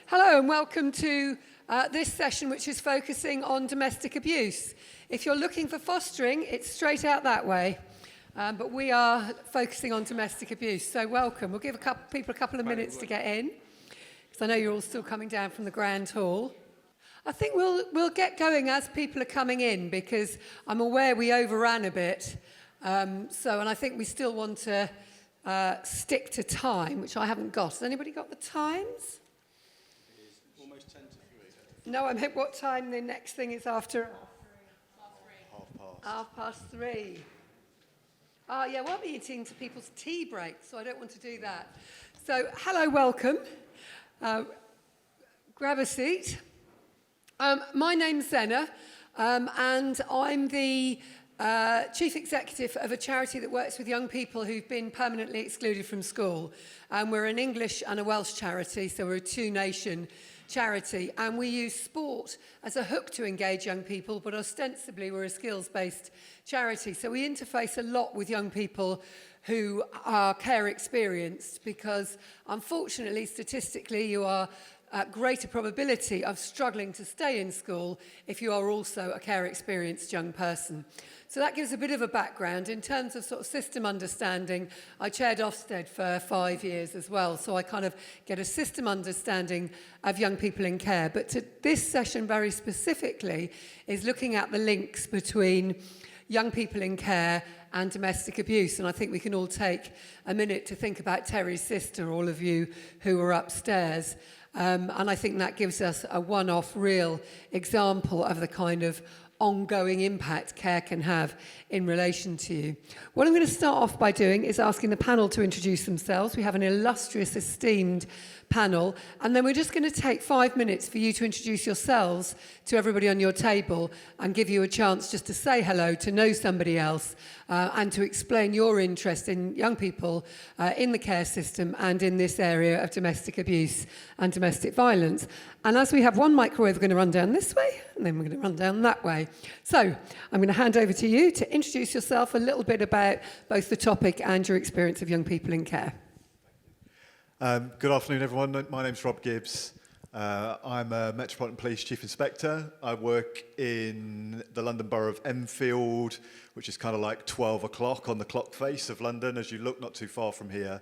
Hello and welcome to this session, which is focusing on domestic abuse. If you're looking for fostering, it's straight out that way. But we are focusing on domestic abuse, so welcome. We'll give people a couple of minutes to get in, because I know you're all still coming down from the Grand Hall. I think we'll get going as people are coming in, because I'm aware we overran a bit. And I think we still want to stick to time, which I haven't got. Has anybody got the times? It is almost 10 to 3. No, I meant what time the next thing is after. Half past. 3:30. Oh, yeah, we'll be eating to people's tea breaks, so I don't want to do that. So, hello, welcome. Grab a seat. My name's Zena, and I'm the Chief Executive of a charity that works with young people who've been permanently excluded from school. We're an English and a Welsh charity, so we're a two-nation charity, and we use sport as a hook to engage young people, but ostensibly we're a skills-based charity. So we interface a lot with young people who are care experienced, because unfortunately, statistically, you are at greater probability of struggling to stay in school if you are also a care experienced young person. So that gives a bit of a background. In terms of sort of system understanding, I chaired Ofsted for 5 years as well, so I kind of get a system understanding of young people in care. But this session very specifically is looking at the links between young people in care and domestic abuse. And I think we can all take a minute to think about Terry's sister, all of you who are upstairs. And I think that gives us a one-off real example of the kind of ongoing impact care can have in relation to you. What I'm going to start off by doing is asking the panel to introduce themselves. We have an illustrious, esteemed panel, and then we're just going to take 5 minutes for you to introduce yourselves to everybody on your table and give you a chance just to say hello, to know somebody else, and to explain your interest in young people in the care system and in this area of domestic abuse and domestic violence. And as we have one microwave, we're going to run down this way, and then we're going to run down that way. So I'm going to hand over to you to introduce yourself, a little bit about both the topic and your experience of young people in care. Good afternoon, everyone. My name's Rob Gibbs. I'm a Metropolitan Police Chief Inspector. I work in the London Borough of Enfield, which is kind of like 12 o'clock on the clock face of London as you look, not too far from here.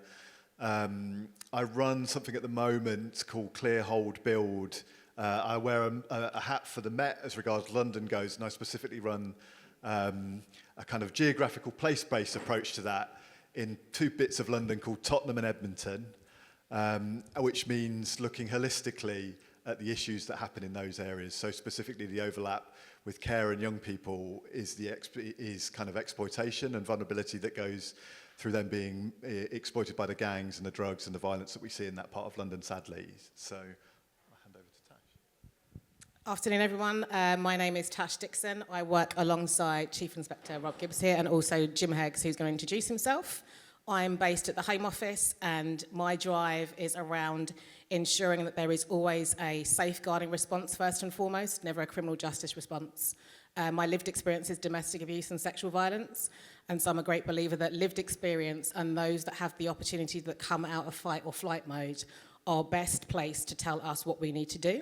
I run something at the moment called Clear, Hold, Build. I wear a hat for the Met as regards London goes, and I specifically run a kind of geographical place-based approach to that in two bits of London called Tottenham and Edmonton. Which means looking holistically at the issues that happen in those areas. So specifically the overlap with care and young people is kind of exploitation and vulnerability that goes through them being exploited by the gangs and the drugs and the violence that we see in that part of London, sadly. So I'll hand over to Tash. Afternoon, everyone. My name is Tash Dixon. I work alongside Chief Inspector Rob Gibbs here, and also Jim Heggs, who's going to introduce himself. I'm based at the Home Office, and my drive is around ensuring that there is always a safeguarding response first and foremost, never a criminal justice response. My lived experience is domestic abuse and sexual violence, and so I'm a great believer that lived experience and those that have the opportunity that come out of fight or flight mode are best placed to tell us what we need to do.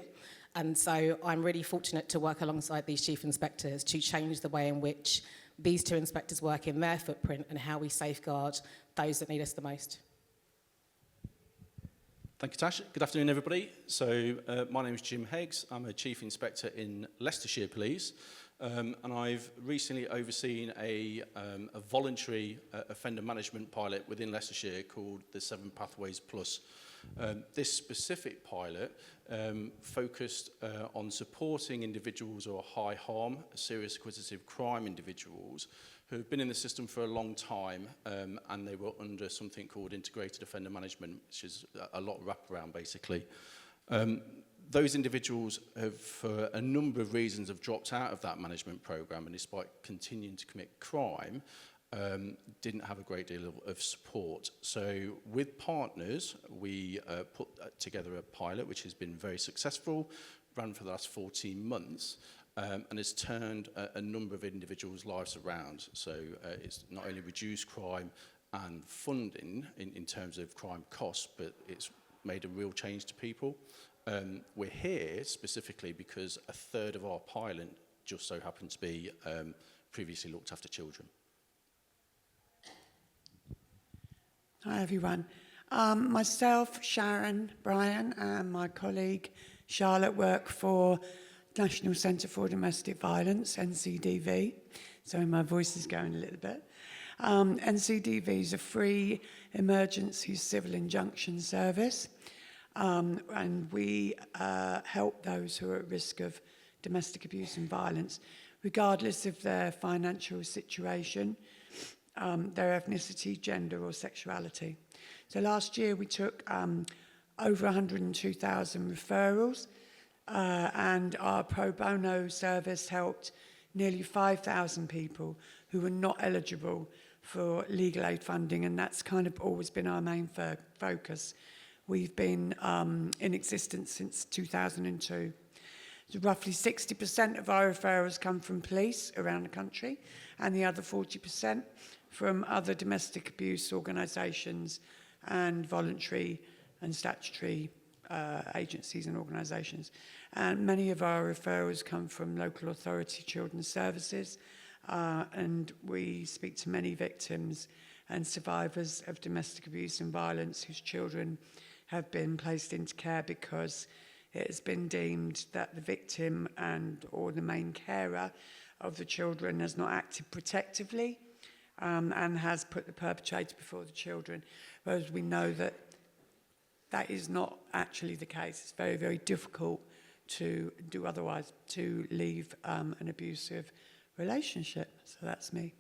And so I'm really fortunate to work alongside these chief inspectors to change the way in which these two inspectors work in their footprint and how we safeguard those that need us the most. Thank you, Tash. Good afternoon, everybody. So my name is Jim Heggs. I'm a Chief Inspector in Leicestershire Police, and I've recently overseen a voluntary offender management pilot within Leicestershire called the 7 Pathways Plus. This specific pilot focused on supporting individuals who are high harm, serious acquisitive crime individuals who have been in the system for a long time, and they were under something called integrated offender management, which is a lot of wraparound basically. Those individuals have, for a number of reasons, have dropped out of that management program, and despite continuing to commit crime, didn't have a great deal of support. So with partners, we put together a pilot which has been very successful, ran for the last 14 months, and has turned a number of individuals' lives around. So it's not only reduced crime and funding in terms of crime costs, but it's made a real change to people. We're here specifically because a third of our pilot just so happened to be previously looked after children. Hi everyone. Myself, Sharon, Brian and my colleague Charlotte work for National Centre for Domestic Violence, NCDV. Sorry, my voice is going a little bit. NCDV is a free emergency civil injunction service, and we help those who are at risk of domestic abuse and violence, regardless of their financial situation, their ethnicity, gender or sexuality. So last year we took over 102,000 referrals, and our pro bono service helped nearly 5,000 people who were not eligible for legal aid funding, and that's kind of always been our main focus. We've been in existence since 2002. So roughly 60% of our referrals come from police around the country, and the other 40% from other domestic abuse organisations and voluntary and statutory agencies and organisations. And many of our referrals come from local authority children's services, and we speak to many victims and survivors of domestic abuse and violence whose children have been placed into care because it has been deemed that the victim and or the main carer of the children has not acted protectively and has put the perpetrator before the children, whereas we know that that is not actually the case. It's very, very difficult to do otherwise, to leave an abusive relationship. So that's me.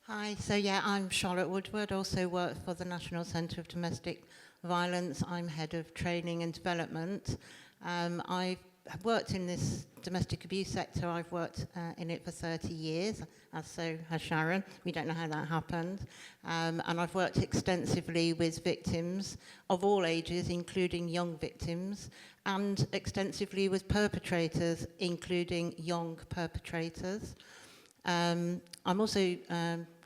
Hi, I'm Charlotte Woodward, also work for the National Centre of Domestic Violence. I'm head of training and development. I've worked in this domestic abuse sector. I've worked in it for 30 years, as so has Sharon. We don't know how that happened. And I've worked extensively with victims of all ages, including young victims, and extensively with perpetrators, including young perpetrators. I'm also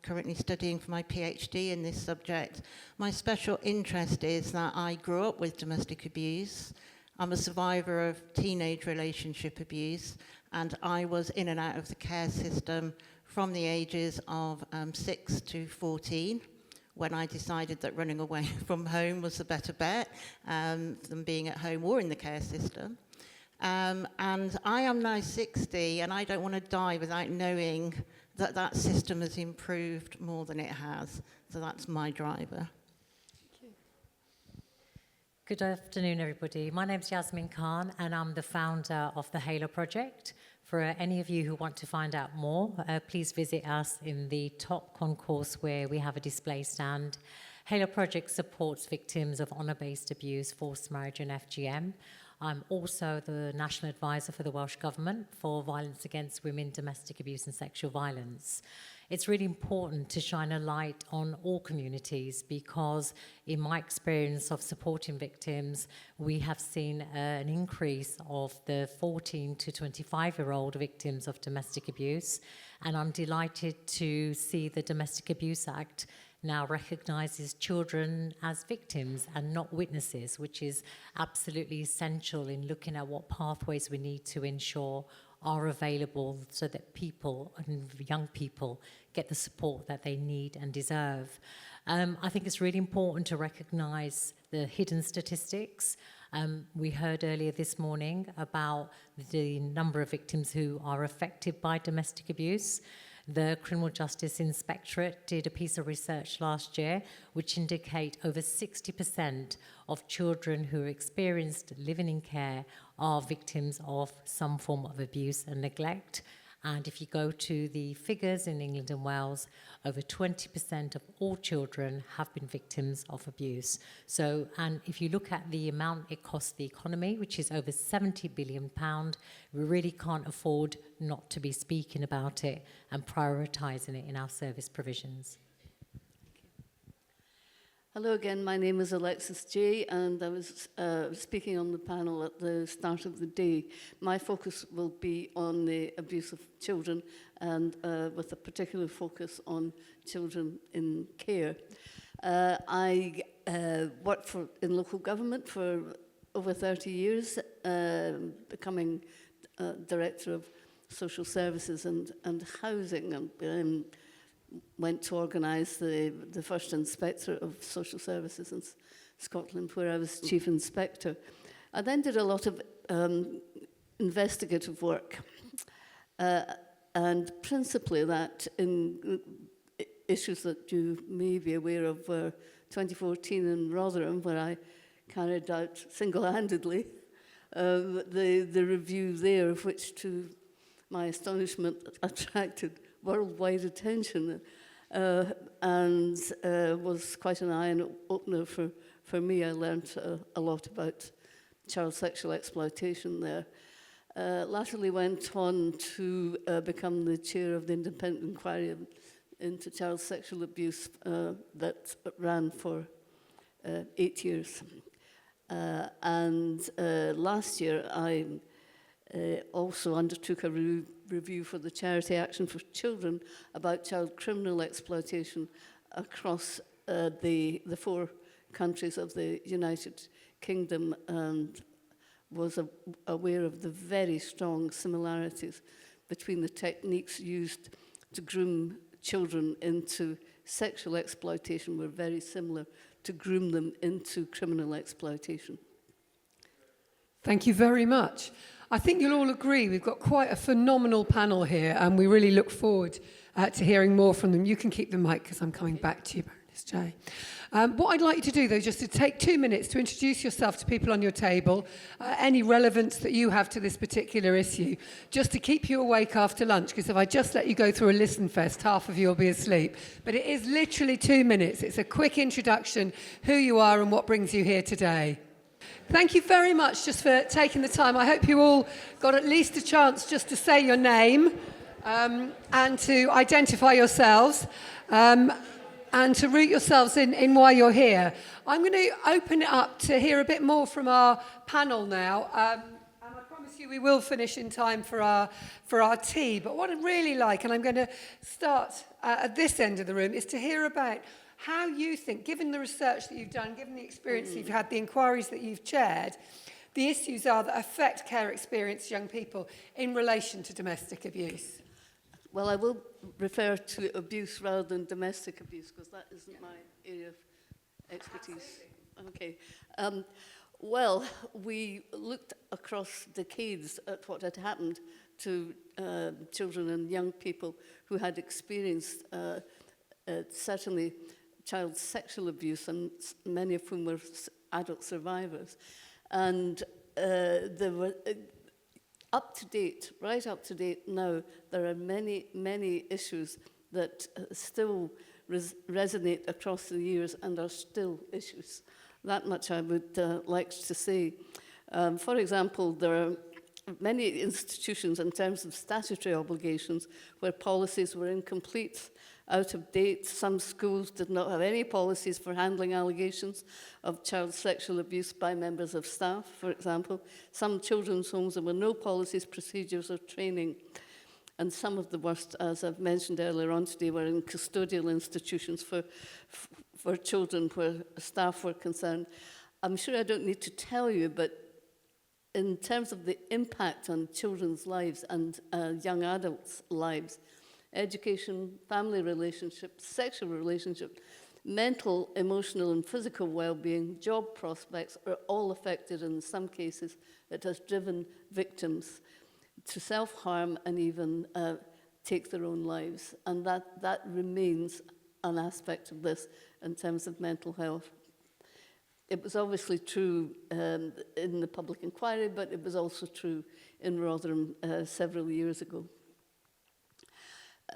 currently studying for my PhD in this subject. My special interest is that I grew up with domestic abuse. I'm a survivor of teenage relationship abuse, and I was in and out of the care system from the ages of 6 to 14, when I decided that running away from home was the better bet than being at home or in the care system. And I am now 60, and I don't want to die without knowing that that system has improved more than it has. So that's my driver. Good afternoon, everybody. My name is Yasmin Khan, and I'm the founder of the Halo Project. For any of you who want to find out more, please visit us in the top concourse where we have a display stand. Halo Project supports victims of honour-based abuse, forced marriage and FGM. I'm also the National Advisor for the Welsh Government for Violence Against Women, Domestic Abuse and Sexual Violence. It's really important to shine a light on all communities because in my experience of supporting victims, we have seen an increase of the 14 to 25-year-old victims of domestic abuse. And I'm delighted to see the Domestic Abuse Act now recognises children as victims and not witnesses, which is absolutely essential in looking at what pathways we need to ensure are available so that people and young people get the support that they need and deserve. I think it's really important to recognise the hidden statistics. We heard earlier this morning about the number of victims who are affected by domestic abuse. The Criminal Justice Inspectorate did a piece of research last year which indicate over 60% of children who are experienced living in care are victims of some form of abuse and neglect. And if you go to the figures in England and Wales, over 20% of all children have been victims of abuse. So, and if you look at the amount it costs the economy, which is over £70 billion, we really can't afford not to be speaking about it and prioritising it in our service provisions. Hello again, my name is Alexis Jay, and I was speaking on the panel at the start of the day. My focus will be on the abuse of children, and with a particular focus on children in care. I worked in local government for over 30 years, becoming Director of Social Services and Housing, and went to organise the first Inspector of Social Services in Scotland, where I was Chief Inspector. I then did a lot of investigative work, and principally that in issues that you may be aware of were 2014 in Rotherham, where I carried out single-handedly the review there, which to my astonishment attracted worldwide attention and was quite an eye-opener for me. I learned a lot about child sexual exploitation there. Latterly went on to become the chair of the independent inquiry into child sexual abuse that ran for 8 years. And last year I also undertook a review for the Charity Action for Children about child criminal exploitation across the 4 countries of the United Kingdom, and was aware of the very strong similarities between the techniques used to groom children into sexual exploitation were very similar to groom them into criminal exploitation. Thank you very much. I think you'll all agree we've got quite a phenomenal panel here, and we really look forward to hearing more from them. You can keep the mic because I'm coming back to you, Baroness Jay. What I'd like you to do, though, just to take 2 minutes to introduce yourself to people on your table, any relevance that you have to this particular issue, just to keep you awake after lunch, because if I just let you go through a listen fest, half of you will be asleep. But it is literally 2 minutes. It's a quick introduction, who you are and what brings you here today. Thank you very much just for taking the time. I hope you all got at least a chance just to say your name and to identify yourselves. And to root yourselves in why you're here. I'm going to open it up to hear a bit more from our panel now. And I promise you we will finish in time for our tea. But what I'd really like, and I'm going to start at this end of the room, is to hear about how you think, given the research that you've done, given the experience you've had, the inquiries that you've chaired, the issues are that affect care experienced young people in relation to domestic abuse. Well, I will refer to abuse rather than domestic abuse, because that isn't my area of expertise. Absolutely. Okay. Well, we looked across decades at what had happened to children and young people who had experienced certainly child sexual abuse, and many of whom were adult survivors. And there were... right up to date now, there are many, many issues that still resonate across the years and are still issues. That much I would like to say. For example, there are many institutions in terms of statutory obligations where policies were incomplete, out of date. Some schools did not have any policies for handling allegations of child sexual abuse by members of staff, for example. Some children's homes, there were no policies, procedures, or training. And some of the worst, as I've mentioned earlier on today, were in custodial institutions for children where staff were concerned. I'm sure I don't need to tell you, but in terms of the impact on children's lives and young adults' lives, education, family relationships, sexual relationships, mental, emotional and physical well-being, job prospects are all affected. In some cases, it has driven victims to self-harm and even take their own lives. And that remains an aspect of this in terms of mental health. It was obviously true in the public inquiry, but it was also true in Rotherham several years ago.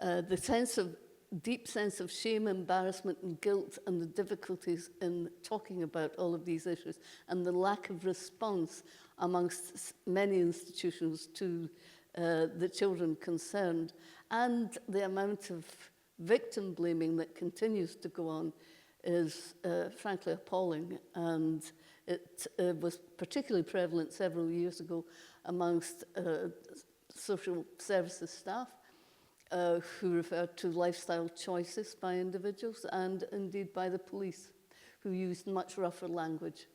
The deep sense of shame, embarrassment and guilt, and the difficulties in talking about all of these issues, and the lack of response amongst many institutions to the children concerned, and the amount of victim blaming that continues to go on is frankly appalling. And it was particularly prevalent several years ago amongst social services staff, who referred to lifestyle choices by individuals, and indeed by the police, who used much rougher language.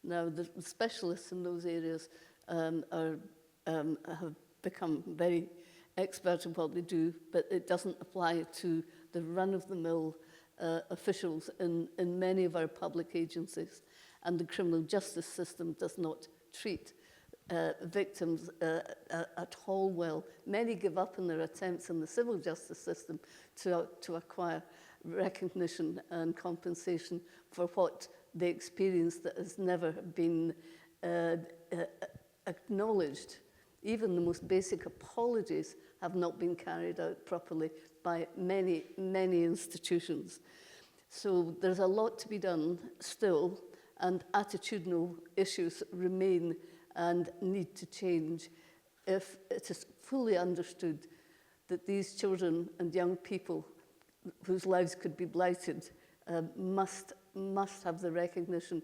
Now, the specialists in those areas have become very expert in what they do, but it doesn't apply to the run-of-the-mill officials in many of our public agencies. And the criminal justice system does not treat victims at all well. Many give up in their attempts in the civil justice system to acquire recognition and compensation for what they experienced that has never been acknowledged. Even the most basic apologies have not been carried out properly by many, many institutions. So there's a lot to be done still, and attitudinal issues remain and need to change if it is fully understood that these children and young people whose lives could be blighted must have the recognition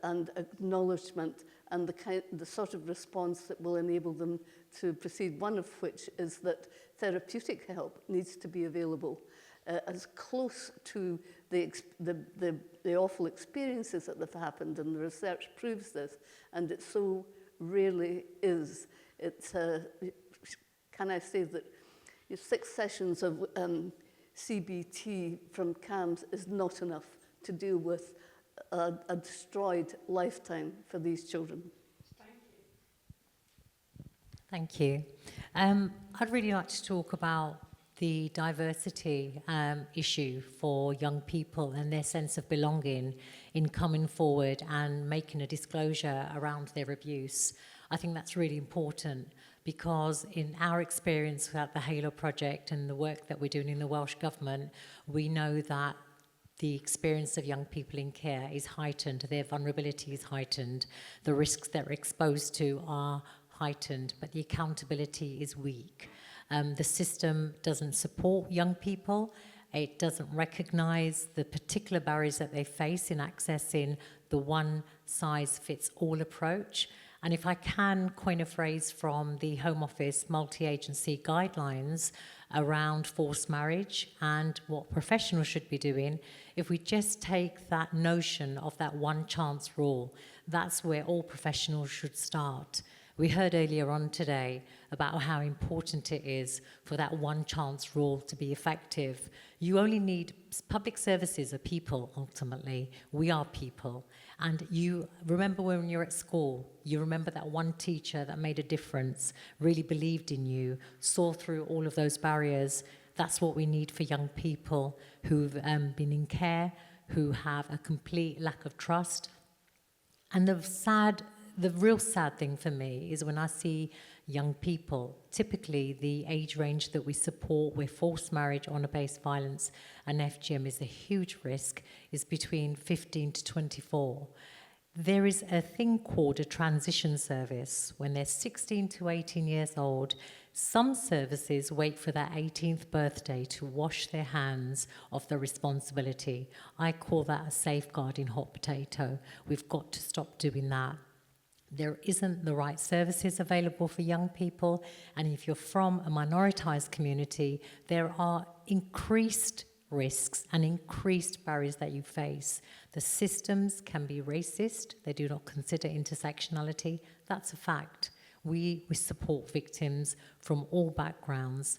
and acknowledgement and the sort of response that will enable them to proceed, one of which is that therapeutic help needs to be available as close to the awful experiences that have happened, and the research proves this, and it so rarely is. It's, can I say that 6 sessions of CBT from CAMHS is not enough to deal with a destroyed lifetime for these children. Thank you. I'd really like to talk about the diversity issue for young people and their sense of belonging in coming forward and making a disclosure around their abuse. I think that's really important because in our experience at the HALO project and the work that we're doing in the Welsh Government, we know that the experience of young people in care is heightened, their vulnerability is heightened, the risks they're exposed to are heightened, but the accountability is weak. The system doesn't support young people. It doesn't recognise the particular barriers that they face in accessing the one-size-fits-all approach. And if I can coin a phrase from the Home Office multi-agency guidelines around forced marriage and what professionals should be doing, if we just take that notion of that one-chance rule, that's where all professionals should start. We heard earlier on today about how important it is for that one-chance rule to be effective. You only need, public services are people, ultimately. We are people. And you remember when you're at school, you remember that one teacher that made a difference, really believed in you, saw through all of those barriers. That's what we need for young people who've been in care, who have a complete lack of trust. And the real sad thing for me is when I see young people, typically the age range that we support where forced marriage, honour-based violence and FGM is a huge risk, is between 15 to 24. There is a thing called a transition service. When they're 16 to 18 years old, some services wait for their 18th birthday to wash their hands of the responsibility. I call that a safeguarding hot potato. We've got to stop doing that. There isn't the right services available for young people, and if you're from a minoritized community, there are increased risks and increased barriers that you face. The systems can be racist. They do not consider intersectionality. That's a fact. We support victims from all backgrounds,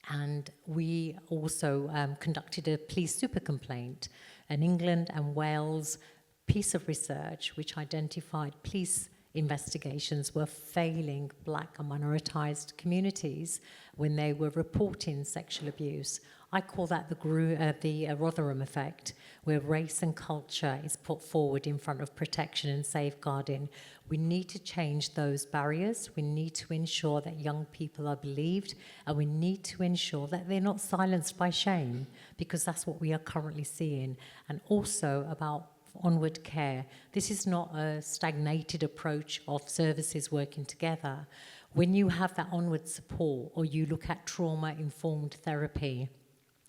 and we also conducted a police super complaint. An England and Wales piece of research which identified police investigations were failing black and minoritized communities when they were reporting sexual abuse. I call that the Rotherham effect, where race and culture is put forward in front of protection and safeguarding. We need to change those barriers. We need to ensure that young people are believed, and we need to ensure that they're not silenced by shame, because that's what we are currently seeing. And also about onward care. This is not a stagnated approach of services working together. When you have that onward support, or you look at trauma-informed therapy,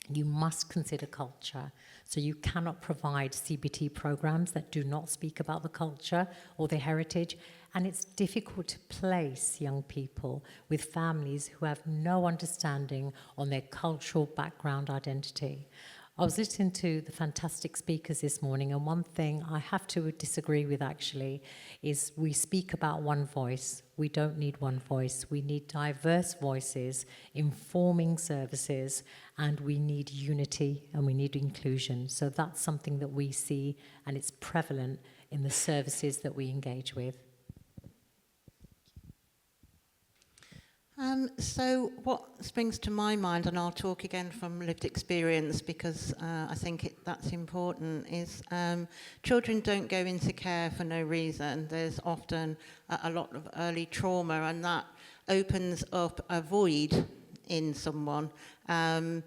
you must consider culture. So you cannot provide CBT programs that do not speak about the culture or their heritage. And it's difficult to place young people with families who have no understanding on their cultural background identity. I was listening to the fantastic speakers this morning, and one thing I have to disagree with actually is we speak about one voice. We don't need one voice. We need diverse voices informing services, and we need unity and we need inclusion. So that's something that we see, and it's prevalent in the services that we engage with. So what springs to my mind, and I'll talk again from lived experience because I think that's important, is children don't go into care for no reason. There's often a lot of early trauma, and that opens up a void in someone. I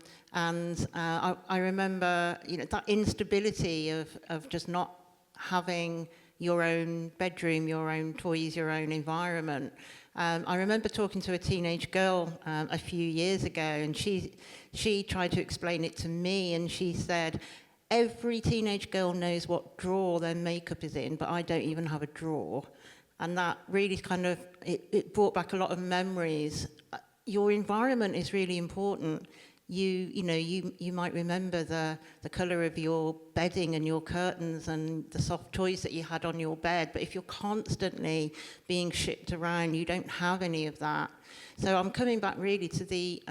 remember, that instability of just not having your own bedroom, your own toys, your own environment. I remember talking to a teenage girl a few years ago, and she tried to explain it to me, and she said, every teenage girl knows what drawer their makeup is in, but I don't even have a drawer. And that really kind of, it brought back a lot of memories. Your environment is really important. You might remember the colour of your bedding and your curtains and the soft toys that you had on your bed, but if you're constantly being shipped around, you don't have any of that. So I'm coming back really to the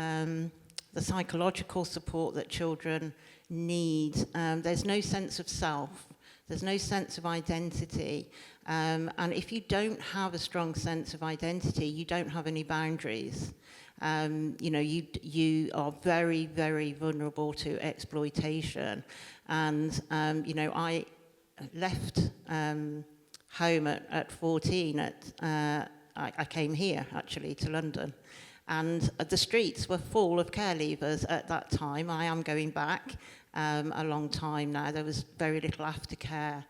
psychological support that children need. There's no sense of self. There's no sense of identity. And if you don't have a strong sense of identity, you don't have any boundaries. You are very, very vulnerable to exploitation. And, I left home at 14. I came here, actually, to London. And the streets were full of care leavers at that time. I am going back a long time now. There was very little aftercare.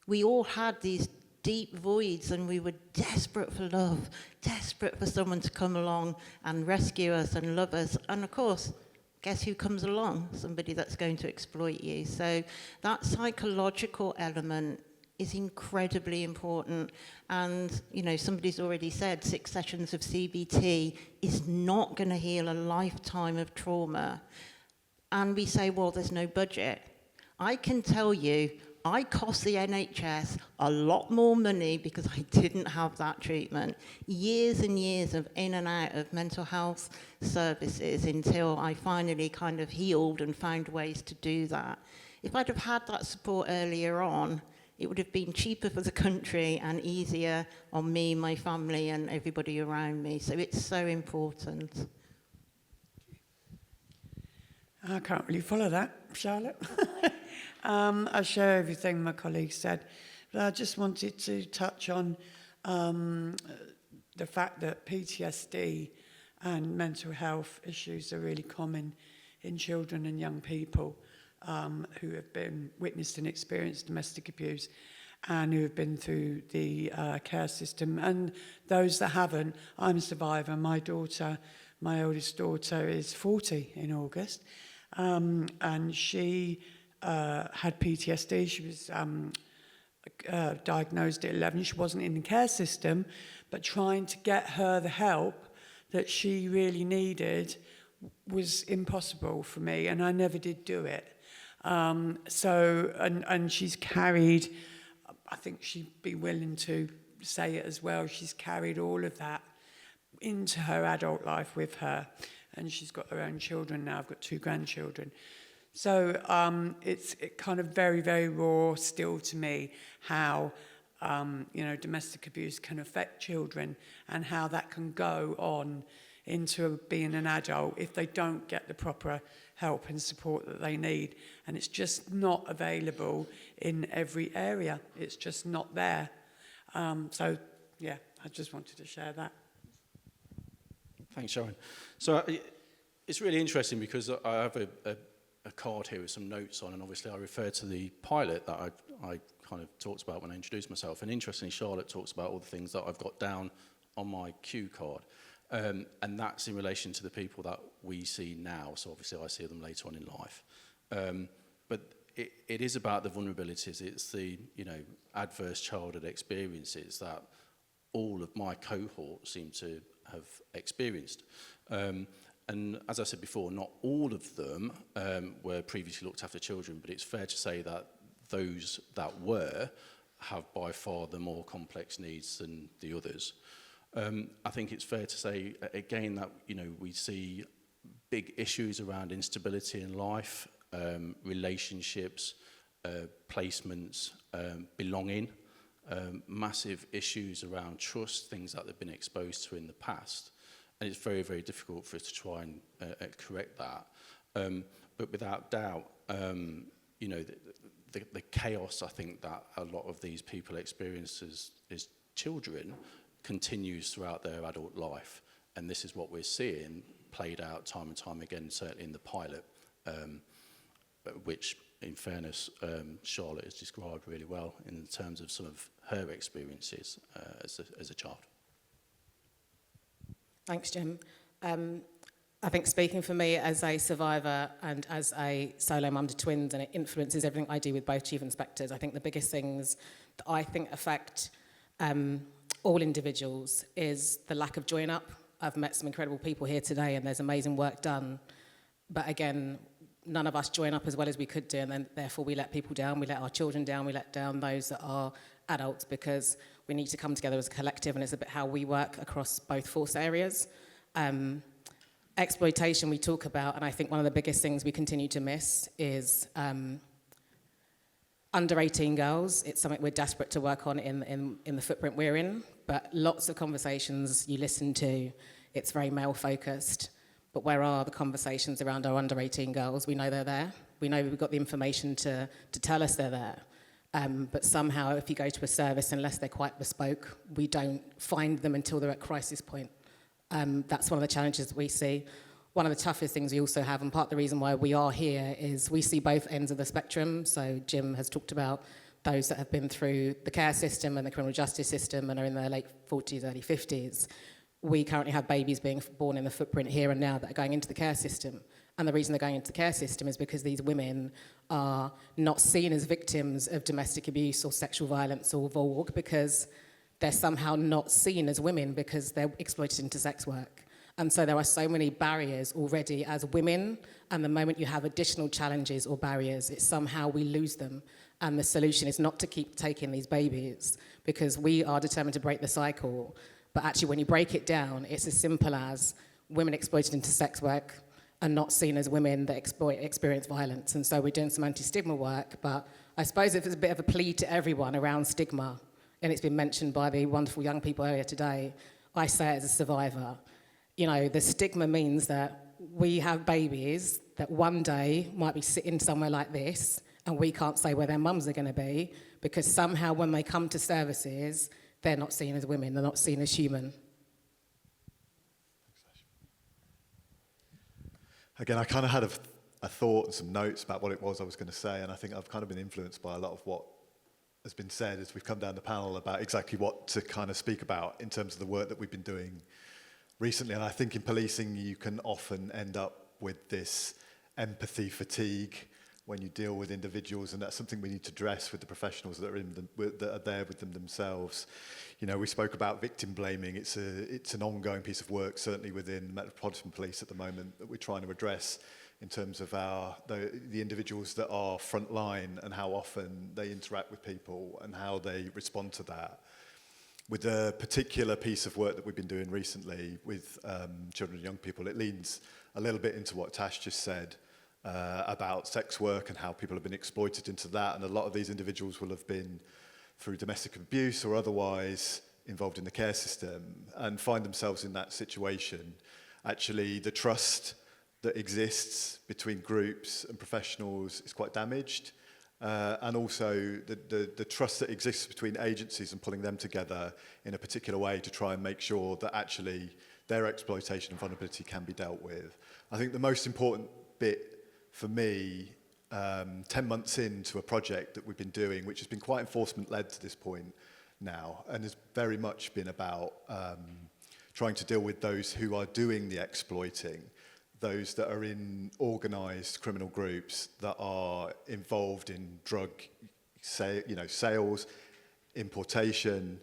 We all had these deep voids, and we were desperate for love, desperate for someone to come along and rescue us and love us. And of course, guess who comes along? Somebody that's going to exploit you. So that psychological element is incredibly important. And, somebody's already said 6 sessions of CBT is not going to heal a lifetime of trauma. And we say, well, there's no budget. I can tell you, I cost the NHS a lot more money because I didn't have that treatment. Years and years of in and out of mental health services until I finally kind of healed and found ways to do that. If I'd have had that support earlier on, it would have been cheaper for the country and easier on me, my family, and everybody around me. So it's so important. I can't really follow that, Charlotte. I share everything my colleagues said, but I just wanted to touch on the fact that PTSD and mental health issues are really common in children and young people who have been witnessed and experienced domestic abuse and who have been through the care system. And those that haven't, I'm a survivor. My oldest daughter is 40 in August. And she had PTSD. She was diagnosed at 11. She wasn't in the care system, but trying to get her the help that she really needed was impossible for me, and I never did do it. And she's carried, I think she'd be willing to say it as well, she's carried all of that into her adult life with her. And she's got her own children now. I've got 2 grandchildren. So it's kind of very, very raw still to me how, domestic abuse can affect children and how that can go on into being an adult if they don't get the proper help and support that they need. And it's just not available in every area. It's just not there. I just wanted to share that. Thanks, Sharon. So it's really interesting because I have a card here with some notes on, and obviously I refer to the pilot that I kind of talked about when I introduced myself. And interestingly, Charlotte talks about all the things that I've got down on my cue card. And that's in relation to the people that we see now. So obviously I see them later on in life. But it is about the vulnerabilities. It's the, adverse childhood experiences that all of my cohort seem to have experienced. And And as I said before, not all of them were previously looked after children, but it's fair to say that those that were have by far the more complex needs than the others. I think it's fair to say, again, that we see big issues around instability in life, relationships, placements, belonging, massive issues around trust, things that they've been exposed to in the past. And it's very, very difficult for us to try and correct that. But without doubt, the chaos, I think, that a lot of these people experience as children continues throughout their adult life. And this is what we're seeing played out time and time again, certainly in the pilot, which, in fairness, Charlotte has described really well in terms of some of her experiences as a child. Thanks, Jim. I think speaking for me as a survivor and as a solo mum to twins, and it influences everything I do with both chief inspectors, I think the biggest things that I think affect all individuals is the lack of join up. I've met some incredible people here today and there's amazing work done. But again, none of us join up as well as we could do, and then therefore we let people down, we let our children down, we let down those that are adults, because we need to come together as a collective, and it's a bit how we work across both force areas. Exploitation we talk about, and I think one of the biggest things we continue to miss is under 18 girls. It's something we're desperate to work on in the footprint we're in, but lots of conversations you listen to, it's very male focused. But where are the conversations around our under 18 girls? We know they're there. We know we've got the information to tell us they're there. But somehow, if you go to a service, unless they're quite bespoke, we don't find them until they're at crisis point. That's one of the challenges that we see. One of the toughest things we also have, and part of the reason why we are here, is we see both ends of the spectrum. So Jim has talked about those that have been through the care system and the criminal justice system and are in their late 40s, early 50s. We currently have babies being born in the footprint here and now that are going into the care system. And the reason they're going into the care system is because these women are not seen as victims of domestic abuse or sexual violence or VOG, because they're somehow not seen as women because they're exploited into sex work. And so there are so many barriers already as women, and the moment you have additional challenges or barriers, it's somehow we lose them. And the solution is not to keep taking these babies, because we are determined to break the cycle. But actually, when you break it down, it's as simple as women exploited into sex work are not seen as women that experience violence. And so we're doing some anti-stigma work, but I suppose if it's a bit of a plea to everyone around stigma, and it's been mentioned by the wonderful young people earlier today, I say it as a survivor. The stigma means that we have babies that one day might be sitting somewhere like this, and we can't say where their mums are going to be, because somehow when they come to services, they're not seen as women, they're not seen as human. Again, I kind of had a thought and some notes about what it was I was going to say, and I think I've kind of been influenced by a lot of what has been said as we've come down the panel about exactly what to kind of speak about in terms of the work that we've been doing recently. And I think in policing, you can often end up with this empathy fatigue when you deal with individuals, and that's something we need to address with the professionals that are there with them themselves. We spoke about victim blaming. It's an ongoing piece of work, certainly within Metropolitan Police at the moment, that we're trying to address in terms of the individuals that are frontline and how often they interact with people and how they respond to that. With a particular piece of work that we've been doing recently with children and young people, it leans a little bit into what Tash just said about sex work and how people have been exploited into that. And a lot of these individuals will have been through domestic abuse or otherwise involved in the care system and find themselves in that situation. Actually, the trust that exists between groups and professionals is quite damaged. And also the trust that exists between agencies and pulling them together in a particular way to try and make sure that actually their exploitation and vulnerability can be dealt with. I think the most important bit for me, 10 months into a project that we've been doing, which has been quite enforcement-led to this point now, and has very much been about trying to deal with those who are doing the exploiting, those that are in organised criminal groups that are involved in drug sales, importation,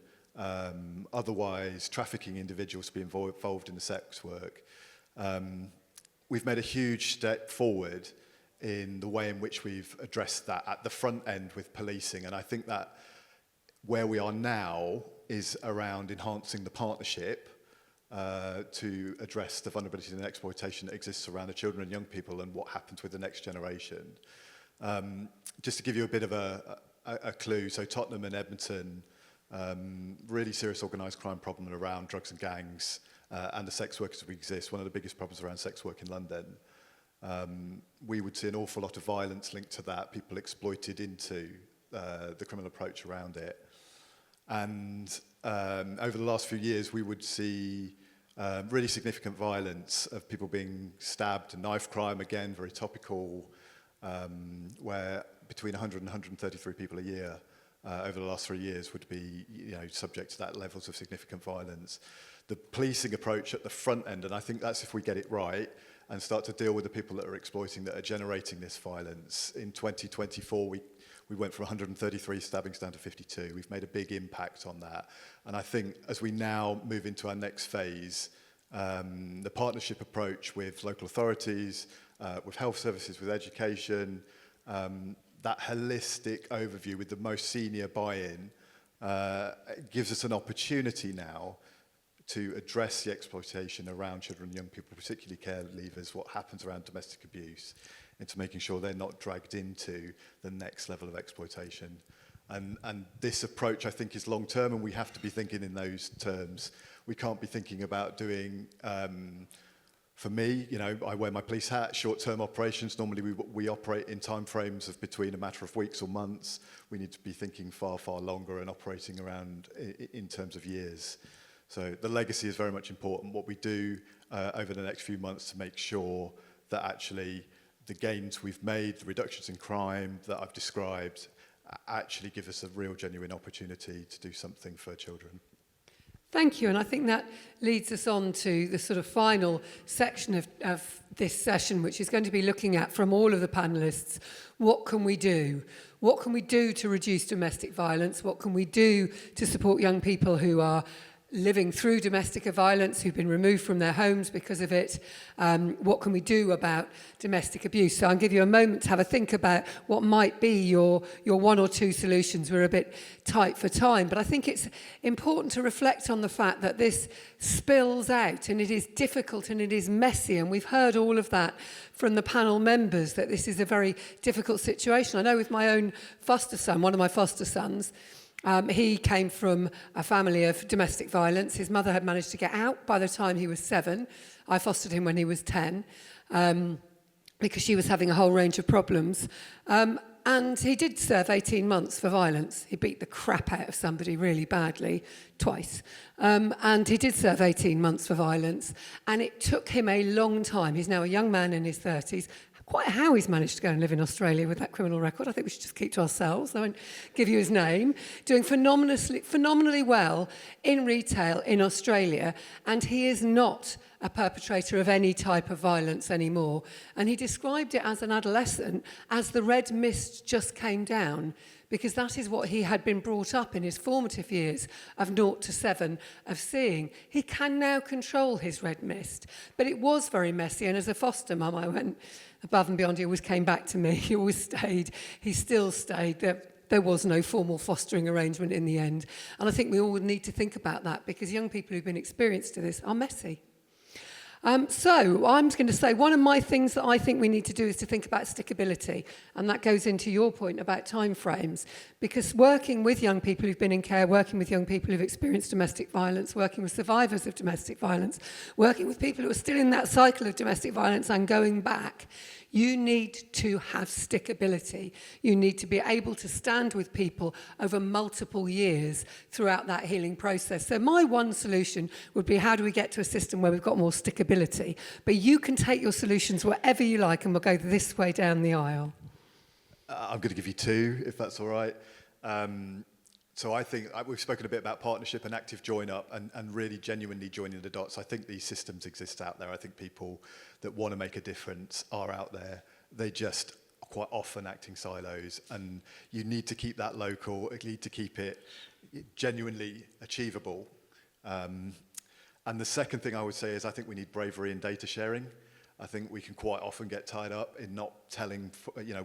otherwise trafficking individuals to be involved in the sex work. we've made a huge step forward in the way in which we've addressed that at the front end with policing. And I think that where we are now is around enhancing the partnership to address the vulnerability and exploitation that exists around the children and young people and what happens with the next generation. Just to give you a bit of a clue, so Tottenham and Edmonton, really serious organised crime problem around drugs and gangs and the sex workers that exist, one of the biggest problems around sex work in London. We would see an awful lot of violence linked to that, people exploited into the criminal approach around it. And over the last few years, we would see really significant violence of people being stabbed, knife crime, again, very topical, where between 100 and 133 people a year over the last 3 years would be subject to that levels of significant violence. The policing approach at the front end, and I think that's if we get it right and start to deal with the people that are exploiting, that are generating this violence. In 2024, we went from 133 stabbings down to 52. We've made a big impact on that. And I think as we now move into our next phase, the partnership approach with local authorities, with health services, with education, that holistic overview with the most senior buy-in gives us an opportunity now to address the exploitation around children and young people, particularly care leavers, what happens around domestic abuse, into making sure they're not dragged into the next level of exploitation. And this approach, I think, is long-term, and we have to be thinking in those terms. We can't be thinking about doing, for me, I wear my police hat, short-term operations. Normally we operate in time frames of between a matter of weeks or months. We need to be thinking far, far longer and operating around in terms of years. So the legacy is very much important. What we do over the next few months to make sure that actually the gains we've made, the reductions in crime that I've described, actually give us a real genuine opportunity to do something for children. Thank you, and I think that leads us on to the sort of final section of this session, which is going to be looking at, from all of the panellists, what can we do? What can we do to reduce domestic violence? What can we do to support young people who are living through domestic violence, who've been removed from their homes because of it? What can we do about domestic abuse? So I'll give you a moment to have a think about what might be your one or two solutions. We're a bit tight for time, but I think it's important to reflect on the fact that this spills out, and it is difficult and it is messy, and we've heard all of that from the panel members, that this is a very difficult situation. I know with my own foster son, one of my foster sons, he came from a family of domestic violence. His mother had managed to get out by the time he was 7. I fostered him when he was 10 because she was having a whole range of problems. And he did serve 18 months for violence. He beat the crap out of somebody really badly, twice. And he did serve 18 months for violence. And it took him a long time. He's now a young man in his 30s. Quite how he's managed to go and live in Australia with that criminal record, I think we should just keep to ourselves. I won't give you his name. Doing phenomenally well in retail in Australia, and he is not a perpetrator of any type of violence anymore. And he described it as an adolescent as the red mist just came down, because that is what he had been brought up in his formative years of 0 to 7 of seeing. He can now control his red mist, but it was very messy, and as a foster mum, I went above and beyond. He always came back to me. He always stayed. He still stayed. There was no formal fostering arrangement in the end. And I think we all need to think about that, because young people who've been experienced to this are messy. So I'm going to say one of my things that I think we need to do is to think about stickability, and that goes into your point about timeframes, because working with young people who've been in care, working with young people who've experienced domestic violence, working with survivors of domestic violence, working with people who are still in that cycle of domestic violence and going back, you need to have stickability. You need to be able to stand with people over multiple years throughout that healing process. So my one solution would be, how do we get to a system where we've got more stickability? But you can take your solutions wherever you like, and we'll go this way down the aisle. I'm going to give you 2, if that's all right. So I think we've spoken a bit about partnership and active join up and really genuinely joining the dots. I think these systems exist out there. I think people that want to make a difference are out there. They just quite often acting silos, and you need to keep that local. You need to keep it genuinely achievable. And the second thing I would say is I think we need bravery in data sharing. I think we can quite often get tied up in not telling,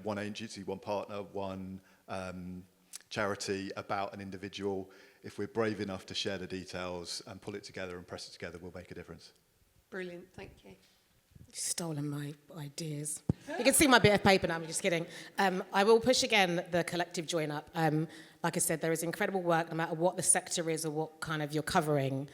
one agency, one partner, one charity about an individual. If we're brave enough to share the details and pull it together and press it together, we'll make a difference. Brilliant, thank you. You've stolen my ideas. You can see my bit of paper now, I'm just kidding. I will push again the collective join up. Like I said, there is incredible work no matter what the sector is or what kind of you're covering.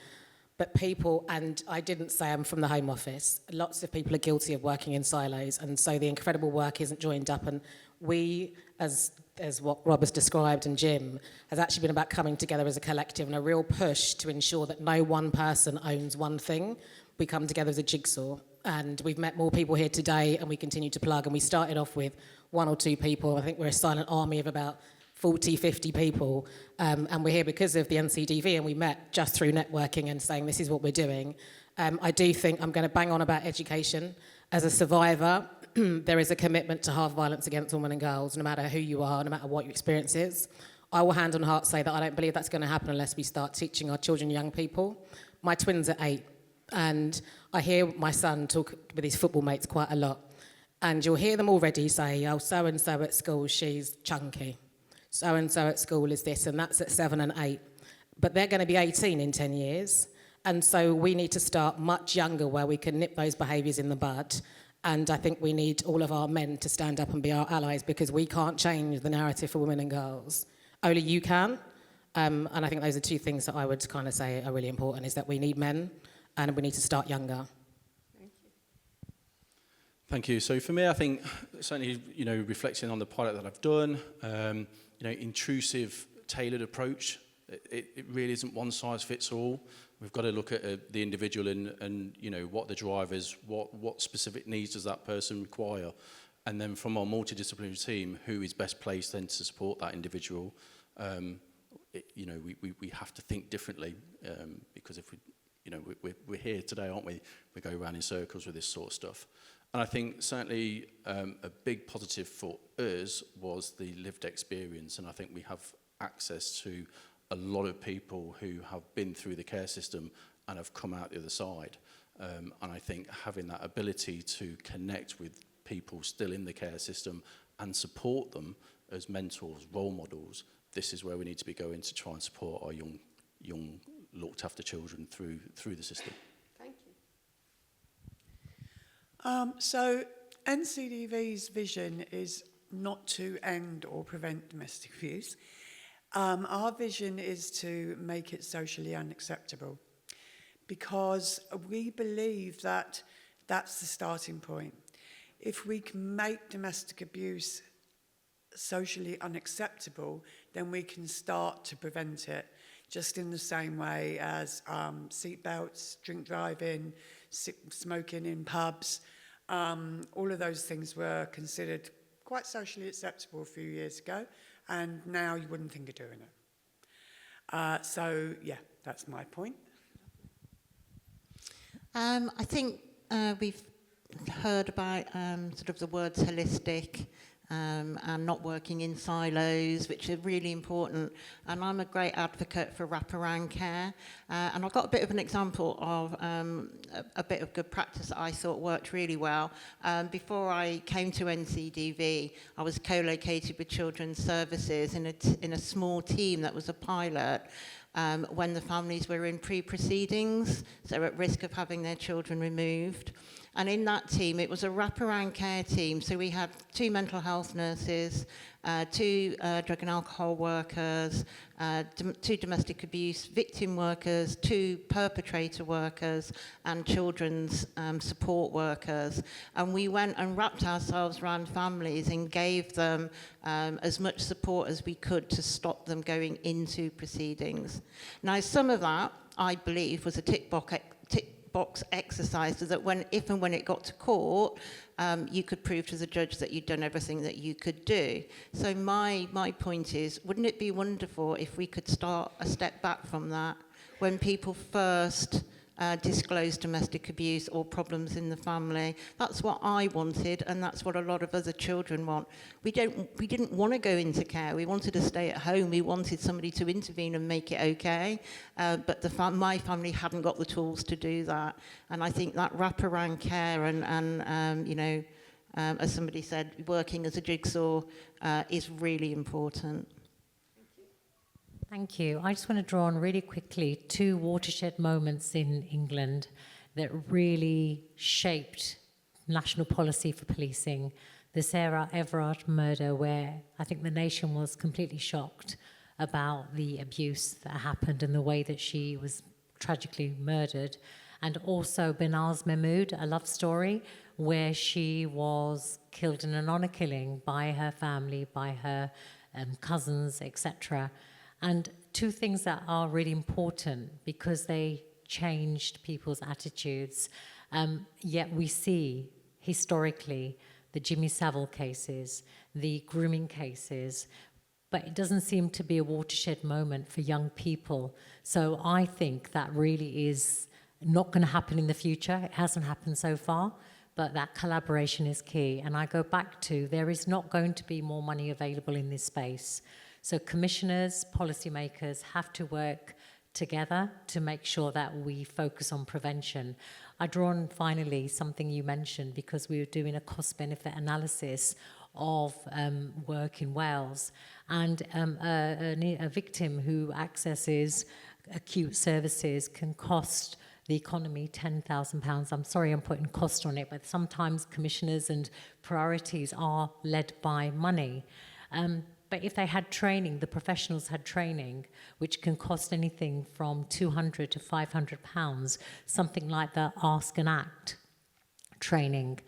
But people, and I didn't say I'm from the Home Office, lots of people are guilty of working in silos, and so the incredible work isn't joined up. And we, as what Rob has described and Jim, has actually been about coming together as a collective and a real push to ensure that no one person owns one thing. We come together as a jigsaw. And we've met more people here today, and we continue to plug. And we started off with 1 or 2 people. I think we're a silent army of about 40, 50 people. And we're here because of the NCDV, and we met just through networking and saying this is what we're doing. I do think I'm going to bang on about education. As a survivor, there is a commitment to halve violence against women and girls, no matter who you are, no matter what your experience is. I will hand on heart say that I don't believe that's going to happen unless we start teaching our children and young people. My twins are 8. And I hear my son talk with his football mates quite a lot. And you'll hear them already say, oh, so-and-so at school, she's chunky. So-and-so at school is this, and that's at 7 and 8. But they're going to be 18 in 10 years. And so we need to start much younger where we can nip those behaviours in the bud. And I think we need all of our men to stand up and be our allies, because we can't change the narrative for women and girls. Only you can. And I think those are 2 things that I would kind of say are really important, is that we need men, and we need to start younger. Thank you. So for me, I think certainly, reflecting on the pilot that I've done, intrusive, tailored approach. It really isn't one size fits all. We've got to look at the individual and what the drive is, what specific needs does that person require, and then from our multidisciplinary team, who is best placed then to support that individual. We have to think differently, because if we're here today, aren't we? We go around in circles with this sort of stuff. And I think certainly a big positive for us was the lived experience. And I think we have access to a lot of people who have been through the care system and have come out the other side. And I think having that ability to connect with people still in the care system and support them as mentors, role models, this is where we need to be going to try and support our young looked after children through the system. Thank you. So NCDV's vision is not to end or prevent domestic abuse. Our vision is to make it socially unacceptable, because we believe that that's the starting point. If we can make domestic abuse socially unacceptable, then we can start to prevent it, just in the same way as seatbelts, drink driving, smoking in pubs. All of those things were considered quite socially acceptable a few years ago, and now you wouldn't think of doing it. So, yeah, that's my point. I think we've heard about sort of the words holistic, and not working in silos, which are really important. And I'm a great advocate for wraparound care. And I've got a bit of an example of a bit of good practice that I thought worked really well. Before I came to NCDV, I was co-located with Children's Services in a small team that was a pilot. When the families were in pre-proceedings, so at risk of having their children removed. And in that team, it was a wraparound care team. So we had 2 mental health nurses, 2 drug and alcohol workers, 2 domestic abuse victim workers, 2 perpetrator workers, and children's support workers. And we went and wrapped ourselves around families and gave them as much support as we could to stop them going into proceedings. Now, some of that, I believe, was a tick box exercise, so that if and when it got to court, you could prove to the judge that you'd done everything that you could do. So my point is, wouldn't it be wonderful if we could start a step back from that, when people first disclose domestic abuse or problems in the family. That's what I wanted, and that's what a lot of other children want. We didn't want to go into care. We wanted to stay at home. We wanted somebody to intervene and make it okay, but my family hadn't got the tools to do that. And I think that wraparound care and you know, as somebody said, working as a jigsaw is really important. Thank you. I just want to draw on really quickly 2 watershed moments in England that really shaped national policy for policing. The Sarah Everard murder, where I think the nation was completely shocked about the abuse that happened and the way that she was tragically murdered. And also Benaz Mahmood, a love story, where she was killed in an honour killing by her family, by her cousins, etc. And 2 things that are really important because they changed people's attitudes. Yet we see historically the Jimmy Savile cases, the grooming cases, but it doesn't seem to be a watershed moment for young people. So I think that really is not going to happen in the future. It hasn't happened so far, but that collaboration is key. And I go back to, there is not going to be more money available in this space. So commissioners, policymakers have to work together to make sure that we focus on prevention. I draw on finally something you mentioned, because we were doing a cost-benefit analysis of work in Wales, and a victim who accesses acute services can cost the economy £10,000. I'm sorry I'm putting cost on it, but sometimes commissioners and priorities are led by money. But if they had training, the professionals had training, which can cost anything from £200 to £500, something like the Ask and Act training.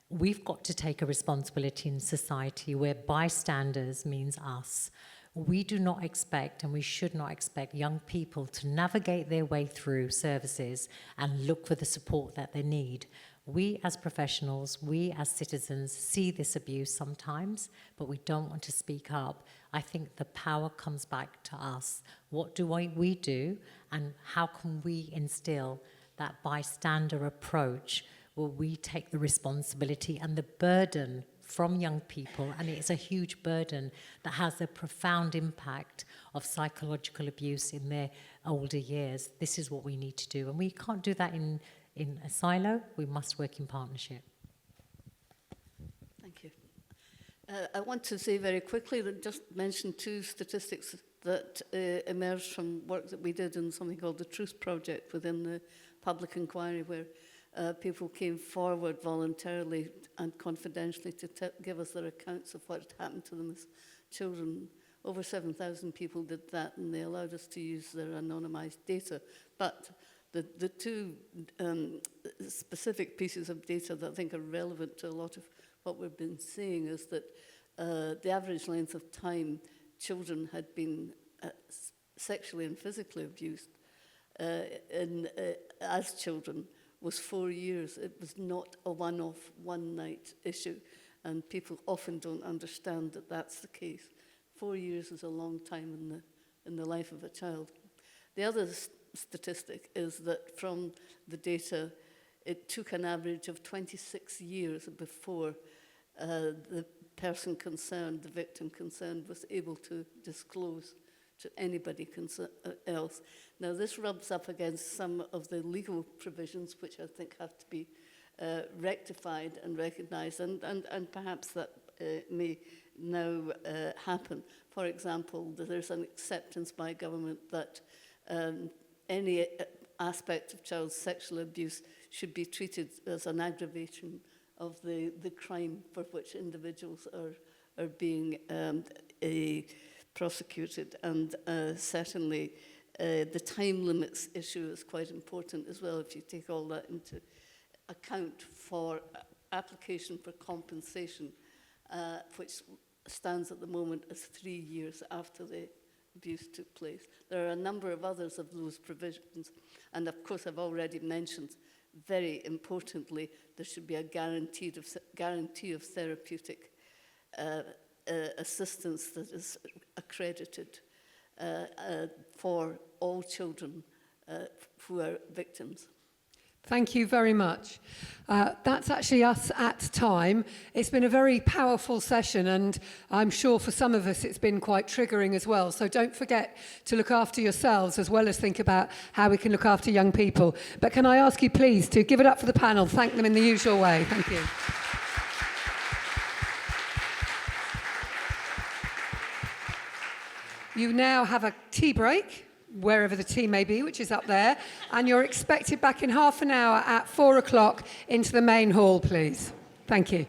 We've got to take a responsibility in society where bystanders means us. We do not expect, and we should not expect, young people to navigate their way through services and look for the support that they need. We as professionals, we as citizens see this abuse sometimes, but we don't want to speak up. I think the power comes back to us. What do we do, and how can we instill that bystander approach where we take the responsibility and the burden from young people, and it's a huge burden that has a profound impact of psychological abuse in their older years. This is what we need to do, and we can't do that in a silo. We must work in partnership. Thank you. I want to say very quickly that just mention 2 statistics that emerged from work that we did in something called the Truth Project within the public inquiry, where people came forward voluntarily and confidentially to give us their accounts of what had happened to them as children. Over 7,000 people did that, and they allowed us to use their anonymised data. But the 2 specific pieces of data that I think are relevant to a lot of what we've been seeing is that the average length of time children had been sexually and physically abused as children was 4 years. It was not a one-off, one-night issue, and people often don't understand that that's the case. 4 years is a long time in the life of a child. The other statistic is that from the data, it took an average of 26 years before the person concerned, the victim concerned, was able to disclose to anybody else. Now, this rubs up against some of the legal provisions, which I think have to be rectified and recognised, and perhaps that may now happen. For example, there's an acceptance by government that any aspect of child sexual abuse should be treated as an aggravation of the crime for which individuals are being prosecuted. And certainly the time limits issue is quite important as well, if you take all that into account for application for compensation, which stands at the moment as 3 years after the abuse took place. There are a number of others of those provisions, and of course I've already mentioned, very importantly, there should be a guarantee of therapeutic assistance that is accredited for all children who are victims. Thank you very much. That's actually us at time. It's been a very powerful session, and I'm sure for some of us it's been quite triggering as well. So don't forget to look after yourselves as well as think about how we can look after young people. But can I ask you please to give it up for the panel, thank them in the usual way. Thank you. You now have a tea break, wherever the tea may be, which is up there, and you're expected back in half an hour at 4 o'clock into the main hall, please. Thank you.